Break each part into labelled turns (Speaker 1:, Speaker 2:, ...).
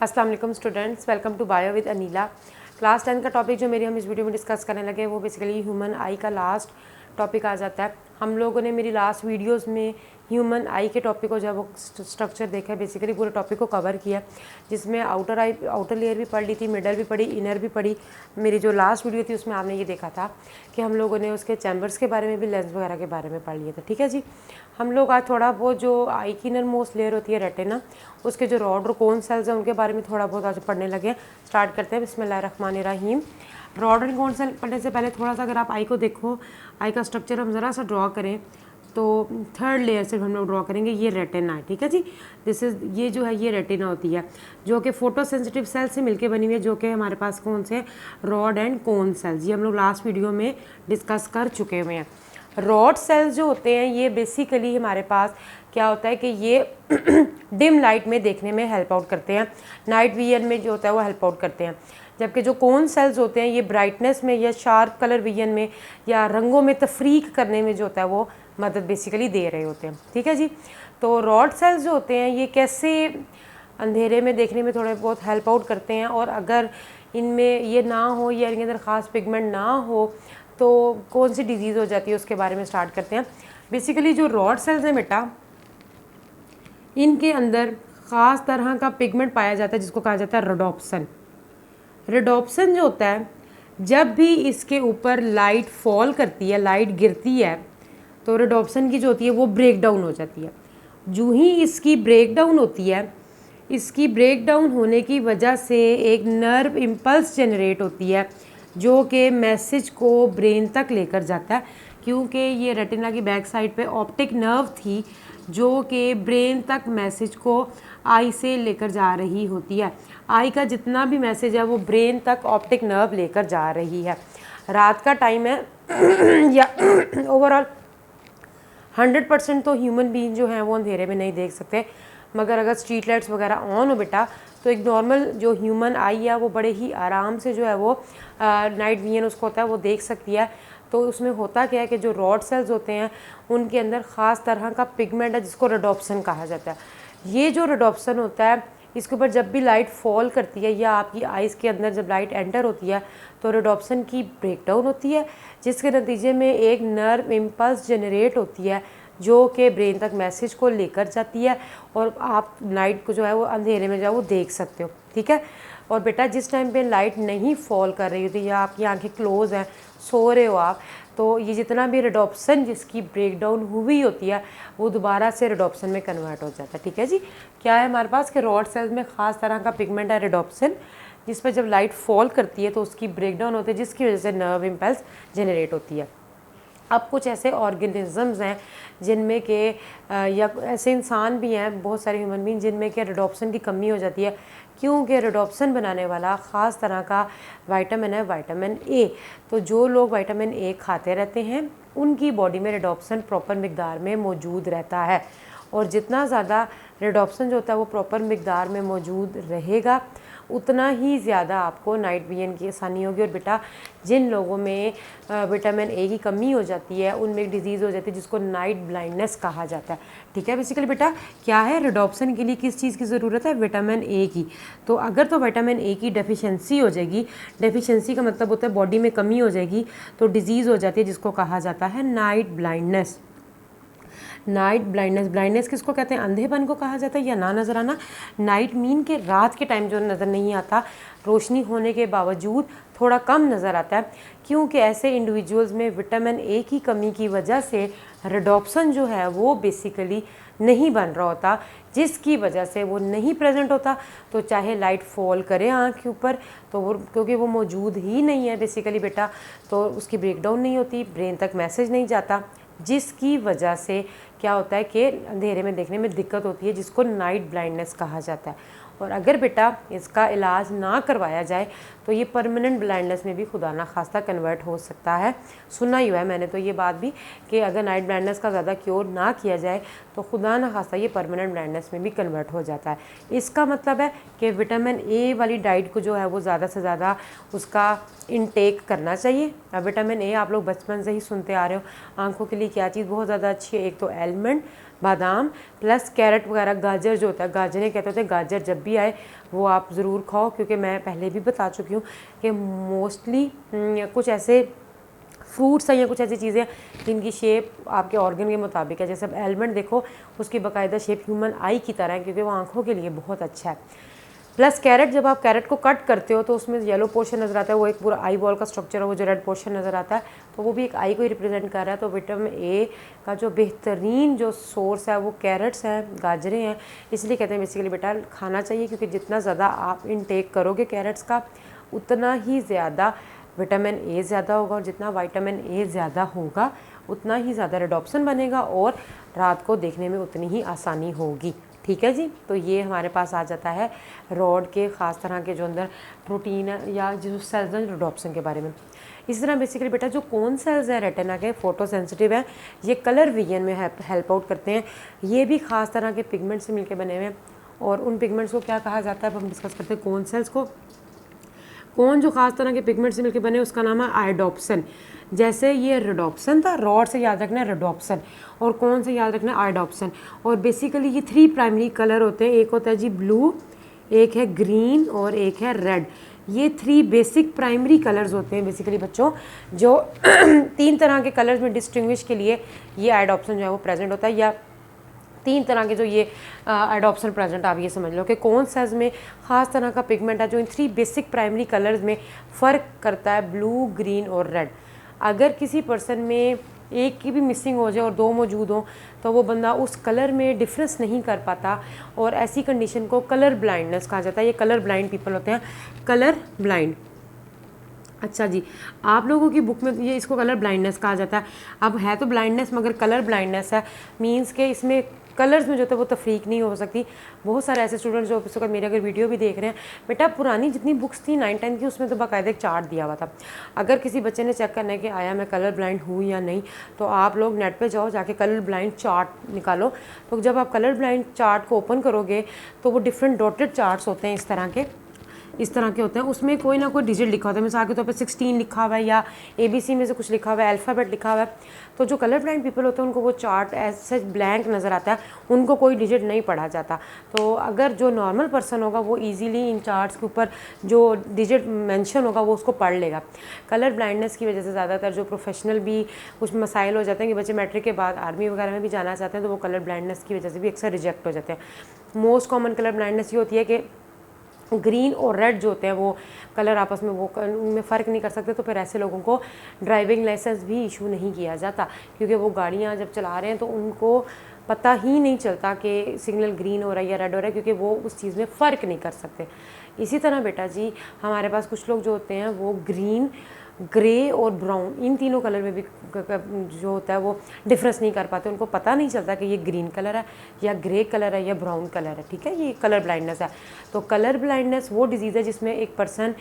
Speaker 1: अस्सलाम वालेकुम students, welcome to bio with Aneela. Class 10 का टॉपिक जो मेरी हम इस वीडियो में डिस्कस करने लगे वो बेसिकली ह्यूमन आई का लास्ट टॉपिक आ जाता है। हम लोगों ने मेरी लास्ट वीडियोस में ह्यूमन आई के टॉपिक को जब वो स्ट्रक्चर देखा है, बेसिकली पूरे टॉपिक को कवर किया, जिसमें आउटर लेयर भी पढ़ ली थी, मिडल भी पढ़ी, इनर भी पढ़ी। मेरी जो लास्ट वीडियो थी उसमें आपने ये देखा था कि हम लोगों ने उसके चैम्बर्स के बारे में भी, लेंस वगैरह के बारे में पढ़ लिए थे। ठीक है जी। हम लोग आज थोड़ा बहुत जो आई की इनर मोस्ट लेयर होती है रेटिना, उसके जो रॉड और कोन सेल्स हैं उनके बारे में थोड़ा बहुत आज पढ़ने लगे हैं। स्टार्ट करते हैं, बिस्मिल्लाहिर्रहमानिर्रहीम। रॉड एंड कोन सेल पढ़ने से पहले थोड़ा सा अगर आप आई को देखो, आई का स्ट्रक्चर हम ज़रा सा ड्रॉ करें तो थर्ड लेयर से हम लोग ड्रॉ करेंगे। ये रेटिना है, ठीक है जी। ये जो है ये रेटिना होती है जो कि फोटो सेंसिटिव सेल से मिलके बनी हुई है, जो कि हमारे पास कौन से रॉड एंड कोन सेल्स, ये हम लोग लास्ट वीडियो में डिस्कस कर चुके हुए हैं। रॉड सेल्स जो होते हैं ये बेसिकली हमारे पास क्या होता है कि ये डिम लाइट में देखने में हेल्प आउट करते हैं, नाइट विजन में जो होता है वो हेल्प आउट करते हैं। जबकि जो कोन सेल्स होते हैं ये ब्राइटनेस में या शार्प कलर विजन में या रंगों में तफरीक करने में जो होता है वो मदद बेसिकली दे रहे होते हैं। ठीक है जी। तो रॉड सेल्स जो होते हैं ये कैसे अंधेरे में देखने में थोड़े बहुत हेल्प आउट करते हैं, और अगर इनमें ये ना हो या इनके अंदर ख़ास पिगमेंट ना हो तो कौन सी डिजीज़ हो जाती है उसके बारे में स्टार्ट करते हैं। बेसिकली जो रॉड सेल्स हैं बेटा, इनके अंदर ख़ास तरह का पिगमेंट पाया जाता है जिसको कहा जाता है रोडोप्सिन। रोडोप्सिन जो होता है, जब भी इसके ऊपर लाइट फॉल करती है, लाइट गिरती है, तो रोडोप्सिन की जो होती है वो ब्रेक डाउन हो जाती है। जो ही इसकी ब्रेक डाउन होती है, इसकी ब्रेक डाउन होने की वजह से एक नर्व इम्पल्स जनरेट होती है जो कि मैसेज को ब्रेन तक लेकर जाता है, क्योंकि ये रेटिना की बैक साइड पे ऑप्टिक नर्व थी जो कि ब्रेन तक मैसेज को आई से लेकर जा रही होती है। आई का जितना भी मैसेज है वो ब्रेन तक ऑप्टिक नर्व लेकर जा रही है। रात का टाइम है या ओवरऑल 100% तो ह्यूमन बीइंग जो हैं वो अंधेरे में नहीं देख सकते, मगर अगर स्ट्रीट लाइट्स वगैरह ऑन हो बेटा तो एक नॉर्मल जो ह्यूमन आई है वो बड़े ही आराम से जो है वो नाइट विजन उसको होता है वो देख सकती है। तो उसमें होता क्या है कि जो रॉड सेल्स होते हैं उनके अंदर ख़ास तरह का पिगमेंट है जिसको रोडोप्सिन कहा जाता है। ये जो रोडोप्सिन होता है इसके ऊपर जब भी लाइट फॉल करती है या आपकी आइज़ के अंदर जब लाइट एंटर होती है तो रोडोप्सिन की ब्रेक डाउन होती है, जिसके नतीजे में एक नर्व इम्पल्स जनरेट होती है जो कि ब्रेन तक मैसेज को लेकर जाती है, और आप लाइट को जो है वो अंधेरे में जो है वो देख सकते हो। ठीक है। और बेटा जिस टाइम पे लाइट नहीं फॉल कर रही होती या आपकी आंखें क्लोज हैं, सो रहे हो आप, तो ये जितना भी रोडोप्सिन जिसकी ब्रेक डाउन हुई होती है वो दोबारा से रोडोप्सिन में कन्वर्ट हो जाता है। ठीक है जी। क्या है हमारे पास कि रॉड सेल्स में ख़ास तरह का पिगमेंट है रोडोप्सिन, जिस पर जब लाइट फॉल करती है तो उसकी ब्रेक डाउन होती है जिसकी वजह से नर्व इम्पल्स जनरेट होती है। अब कुछ ऐसे ऑर्गेनिज़म्स हैं जिनमें के या ऐसे इंसान भी हैं, बहुत सारे ह्यूमन बीइंग, जिनमें के रोडोप्सिन की कमी हो जाती है, क्योंकि रोडोप्सिन बनाने वाला ख़ास तरह का विटामिन है, विटामिन ए। तो जो लोग विटामिन ए खाते रहते हैं उनकी बॉडी में रोडोप्सिन प्रॉपर मिकदार में मौजूद रहता है, और जितना ज़्यादा रोडोप्सिन जो होता है वो प्रॉपर मिकदार में मौजूद रहेगा उतना ही ज़्यादा आपको नाइट विजन की आसानी होगी। और बेटा जिन लोगों में विटामिन ए की कमी हो जाती है उनमें एक डिजीज़ हो जाती है जिसको नाइट ब्लाइंडनेस कहा जाता है। ठीक है। बेसिकली बेटा क्या है, रोडोप्सिन के लिए किस चीज़ की ज़रूरत है, विटामिन ए की। तो अगर तो विटामिन ए की डेफिशिएंसी हो जाएगी, डेफिशिएंसी का मतलब होता है बॉडी में कमी हो जाएगी, तो डिजीज़ हो जाती है जिसको कहा जाता है night blindness. Night blindness, blindness किसको कहते हैं, अंधेपन को कहा जाता है या ना नज़र आना। नाइट मीन के रात के टाइम जो नज़र नहीं आता, रोशनी होने के बावजूद थोड़ा कम नज़र आता है, क्योंकि ऐसे इंडिविजुअल्स में विटामिन ए की कमी की वजह से रोडोप्सिन जो है वो बेसिकली नहीं बन रहा होता, जिसकी वजह से वो नहीं प्रेजेंट होता। तो चाहे लाइट फॉल करे आँख के ऊपर तो वो, क्योंकि वो मौजूद ही नहीं है बेसिकली बेटा, तो उसकी ब्रेक डाउन नहीं होती, ब्रेन तक मैसेज नहीं जाता, जिसकी वजह से क्या होता है कि अंधेरे में देखने में दिक्कत होती है, जिसको नाइट ब्लाइंडनेस कहा जाता है। और अगर बेटा इसका इलाज ना करवाया जाए तो ये परमानेंट ब्लाइंडनेस में भी खुदा ना खास्ता कन्वर्ट हो सकता है। सुना ही हुआ है मैंने तो ये बात भी कि अगर नाइट ब्लाइंडनेस का ज़्यादा क्योर ना किया जाए तो खुदा ना खास्ता ये परमानेंट ब्लाइंडनेस में भी कन्वर्ट हो जाता है। इसका मतलब है कि विटामिन ए वाली डाइट को जो है वो ज़्यादा से ज़्यादा उसका इनटेक करना चाहिए। अब विटामिन ए आप लोग बचपन से ही सुनते आ रहे हो, आंखों के लिए क्या चीज़ बहुत ज़्यादा अच्छी है, एक तो एलमंड, बादाम प्लस कैरेट वगैरह, गाजर जो होता है, गाजरें कहते होते हैं, गाजर जब भी आए वो आप ज़रूर खाओ, क्योंकि मैं पहले भी बता चुकी हूँ कि मोस्टली कुछ ऐसे फ्रूट्स हैं या कुछ ऐसी चीज़ें जिनकी शेप आपके ऑर्गन के मुताबिक है। जैसे अब एलमंड देखो, उसकी बाकायदा शेप ह्यूमन आई की तरह है, क्योंकि वो आँखों के लिए बहुत अच्छा है। प्लस कैरेट, जब आप कैरेट को कट करते हो तो उसमें येलो पोर्शन नज़र आता है, वो एक पूरा आई बॉल का स्ट्रक्चर है, वो जो रेड पोर्शन नज़र आता है तो वो भी एक आई को ही रिप्रेजेंट कर रहा है। तो विटामिन ए का जो बेहतरीन जो सोर्स है वो कैरेट्स हैं, गाजरें हैं। इसलिए कहते हैं बेसिकली बेटा खाना चाहिए, क्योंकि जितना ज़्यादा आप इनटेक करोगे कैरेट्स का उतना ही ज़्यादा विटामिन ए ज़्यादा होगा, और जितना विटामिन ए ज़्यादा होगा उतना ही ज़्यादा रेडॉप्सन बनेगा और रात को देखने में उतनी ही आसानी होगी। ठीक है जी। तो ये हमारे पास आ जाता है रॉड के ख़ास तरह के जो अंदर प्रोटीन है या जो सेल्स हैं रेडॉप्सन के बारे में। इसी तरह बेसिकली बेटा जो कौन सेल्स है रेटिना के, फोटो सेंसिटिव है, ये कलर विजन में हेल्प आउट करते हैं। ये भी ख़ास तरह के पिगमेंट से मिलकर बने हुए हैं, और उन पिगमेंट्स को क्या कहा जाता है, अब हम डिस्कस करते हैं कौन सेल्स को। कौन जो खास तरह के पिगमेंट से मिलकर बने उसका नाम है आयोडोप्सिन। जैसे ये रेडोप्सिन था, रॉड से याद रखना है रेडोप्सिन, और कौन से याद रखना है आयोडोप्सिन। और बेसिकली ये 3 प्राइमरी कलर होते हैं, एक होता है जी ब्लू, एक है ग्रीन और एक है रेड। ये 3 बेसिक प्राइमरी कलर्स होते हैं बेसिकली बच्चों, जो 3 तरह के कलर्स में डिस्टिंग्विश के लिए ये आयोडोप्सिन जो है वो प्रेजेंट होता है, या 3 तरह के जो ये एडॉप्शन प्रेजेंट आप ये समझ लो कि कौन सेल्स में ख़ास तरह का पिगमेंट है जो इन 3 बेसिक प्राइमरी कलर्स में फ़र्क करता है, ब्लू, ग्रीन और रेड। अगर किसी पर्सन में एक की भी मिसिंग हो जाए और 2 मौजूद हों तो वो बंदा उस कलर में डिफरेंस नहीं कर पाता, और ऐसी कंडीशन को कलर ब्लाइंडनेस कहा जाता है। ये कलर ब्लाइंड पीपल होते हैं, कलर ब्लाइंड। अच्छा जी, आप लोगों की बुक में ये इसको कलर ब्लाइंडनेस कहा जाता है। अब है तो ब्लाइंडनेस मगर कलर ब्लाइंडनेस है, मींस के इसमें कलर्स में जो है वो तफरीक नहीं हो सकती। बहुत सारे ऐसे स्टूडेंट्स जो इस वक्त मेरे अगर वीडियो भी देख रहे हैं, बेटा पुरानी जितनी बुक्स थी 9-10 की उसमें तो बाकायदा एक चार्ट दिया हुआ था। अगर किसी बच्चे ने चेक करना है कि आया मैं कलर ब्लाइंड हूँ या नहीं, तो आप लोग नेट पे जाओ, जाके कलर ब्लाइंड चार्ट निकालो। तो जब आप कलर ब्लाइंड चार्ट को ओपन करोगे तो वो डिफरेंट डॉटेड चार्ट्स होते हैं, इस तरह के होते हैं। उसमें कोई ना कोई डिजिट लिखा होता है, मिसाल के तौर पे 16 लिखा हुआ है या ABC में से कुछ लिखा हुआ है, अल्फ़ाबेट लिखा हुआ है। तो जो कलर ब्लाइंड पीपल होते हैं उनको वो चार्ट ऐसे ब्लैंक नज़र आता है, उनको कोई डिजिट नहीं पढ़ा जाता। तो अगर जो नॉर्मल पर्सन होगा वो ईजीली इन चार्ट्स के ऊपर जो डिजिट मेंशन होगा वो उसको पढ़ लेगा। कलर ब्लाइंडनेस की वजह से ज़्यादातर जो प्रोफेशनल भी कुछ मसाइल हो जाते हैं कि बच्चे मैट्रिक के बाद आर्मी वगैरह में भी जाना चाहते हैं, तो वो कलर ब्लाइंडनेस की वजह से भी अक्सर रिजेक्ट हो जाते हैं। मोस्ट कॉमन कलर ब्लाइंडनेस ये होती है कि ग्रीन और रेड जो होते हैं वो कलर आपस में वो उनमें फ़र्क नहीं कर सकते, तो फिर ऐसे लोगों को ड्राइविंग लाइसेंस भी इशू नहीं किया जाता, क्योंकि वो गाड़ियाँ जब चला रहे हैं तो उनको पता ही नहीं चलता कि सिग्नल ग्रीन हो रहा है या रेड हो रहा है, क्योंकि वो उस चीज़ में फ़र्क नहीं कर सकते। इसी तरह बेटा जी हमारे पास कुछ लोग जो होते हैं वो ग्रीन, ग्रे और ब्राउन, इन तीनों कलर में भी जो होता है वो डिफरेंस नहीं कर पाते, उनको पता नहीं चलता कि ये ग्रीन कलर है या ग्रे कलर है या ब्राउन कलर है। ठीक है, ये कलर ब्लाइंडनेस है। तो कलर ब्लाइंडनेस वो डिजीज़ है जिसमें एक पर्सन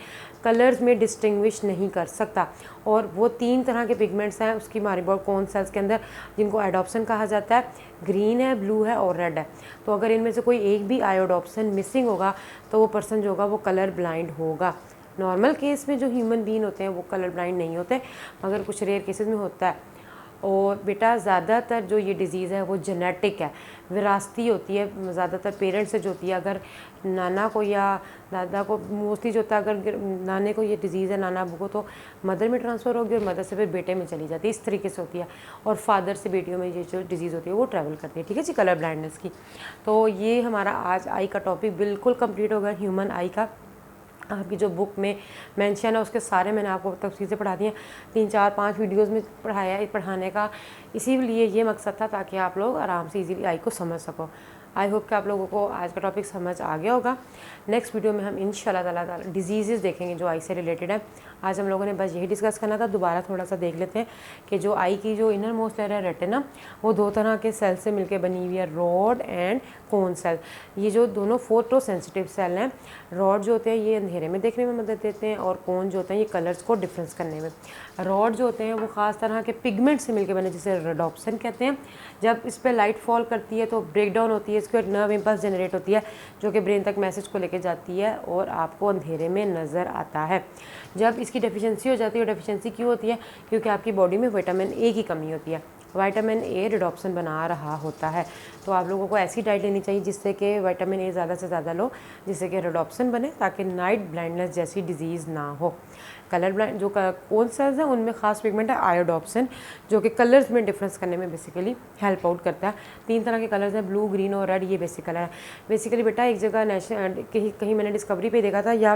Speaker 1: कलर्स में डिस्टिंग्विश नहीं कर सकता, और वो 3 तरह के पिगमेंट्स हैं उसकी हमारी बॉडी कौन सेल्स के अंदर, जिनको आयोडोप्सिन कहा जाता है। ग्रीन है, ब्लू है और रेड है। तो अगर इनमें से कोई एक भी आयोडोप्सिन मिसिंग होगा तो वो पर्सन जो होगा वो कलर ब्लाइंड होगा। नॉर्मल केस में जो ह्यूमन बीन होते हैं वो कलर ब्लाइंड नहीं होते, मगर कुछ रेयर केसेस में होता है। और बेटा ज़्यादातर जो ये डिज़ीज़ है वो जेनेटिक है, विरासती होती है, ज़्यादातर पेरेंट्स से जो होती है। अगर नाना को या दादा को मोस्टली जो होता है, अगर नाने को ये डिज़ीज़ है, नाना अबू को, तो मदर में ट्रांसफ़र होगी और मदर से फिर बेटे में चली जाती है, इस तरीके से होती है। और फादर से बेटियों में ये जो डिज़ीज़ होती है वो ट्रैवल करती है। ठीक है जी, कलर ब्लाइंडनेस की। तो ये हमारा आज आई का टॉपिक बिल्कुल कंप्लीट होगा, ह्यूमन आई का। आपकी जो बुक में मेंशन है उसके सारे मैंने आपको तफसील से पढ़ा दिए, 3-4-5 वीडियोस में पढ़ाया। पढ़ाने का इसीलिए ये मकसद था ताकि आप लोग आराम से इजीली आई को समझ सको। आई होप कि आप लोगों को आज का टॉपिक समझ आ गया होगा। नेक्स्ट वीडियो में हम इंशाल्लाह ताला डिजीज़ देखेंगे जो आई से रिलेटेड है। आज हम लोगों ने बस यही डिस्कस करना था। दोबारा थोड़ा सा देख लेते हैं कि जो आई की जो इनर मोस्ट लेयर है रेटिना, वो 2 तरह के सेल से मिलकर बनी हुई है, रॉड एंड कोन सेल। ये जो दोनों फोटो सेंसिटिव सेल हैं, रॉड जो होते हैं ये अंधेरे में देखने में मदद देते हैं, और कोन जो होते हैं ये कलर्स को डिफरेंस करने में। रॉड जो होते हैं वो ख़ास तरह के पिगमेंट से मिलकर बने, जिसे रेडोप्सिन कहते हैं। जब इस पर लाइट फॉल करती है तो ब्रेक डाउन होती है, इसको एक नर्व इम्पल्स जनरेट होती है जो कि ब्रेन तक मैसेज को लेकर जाती है और आपको अंधेरे में नज़र आता है। जब इसकी डेफिशिएंसी हो जाती है, डेफिशिएंसी क्यों होती है? क्योंकि आपकी बॉडी में विटामिन ए की कमी होती है। विटामिन ए रिडॉप्सन बना रहा होता है। तो आप लोगों को ऐसी डाइट लेनी चाहिए जिससे कि विटामिन ए ज़्यादा से ज़्यादा लो, जिससे कि रिडॉप्सन बने, ताकि नाइट ब्लाइंडनेस जैसी डिजीज़ ना हो। कलर ब्लाइंड जो कोन सेल्स हैं उनमें ख़ास पिगमेंट है आयोडोप्सिन, जो कि कलर्स में डिफरेंस करने में बेसिकली हेल्प आउट करता है। 3 तरह के कलर्स हैं, ब्लू, ग्रीन और रेड, ये बेसिक कलर है। बेसिकली बेटा एक जगह नेशनल कहीं मैंने डिस्कवरी पे देखा था या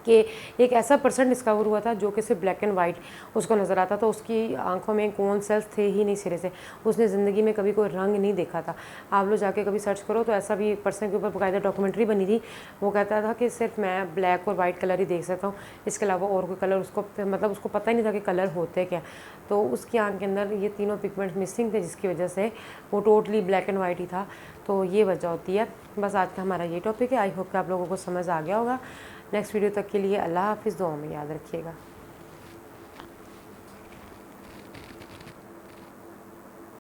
Speaker 1: कि एक ऐसा पर्सन डिस्कवर हुआ था जो कि सिर्फ ब्लैक एंड वाइट उसको नज़र आता था, उसकी आंखों में कोन सेल्स थे ही नहीं सिरे से, उसने ज़िंदगी में कभी कोई रंग नहीं देखा था। आप लोग जाके कभी सर्च करो तो ऐसा भी पर्सन के ऊपर बाकायदा डॉक्यूमेंट्री बनी थी। वो कहता था कि सिर्फ मैं ब्लैक और वाइट कलर ही देख सकता हूँ, इसके अलावा और कोई कलर उसको मतलब उसको पता ही नहीं था कि कलर होते क्या। तो उसकी आंख के अंदर ये तीनों पिगमेंट्स मिसिंग थे, जिसकी वजह से वो टोटली ब्लैक एंड वाइट ही था। तो ये वजह होती है। बस आज का हमारा ये टॉपिक है। आई होप कि आप लोगों को समझ आ गया होगा। नेक्स्ट वीडियो तक के लिए अल्लाह हाफिज़, दुआ में याद रखिएगा।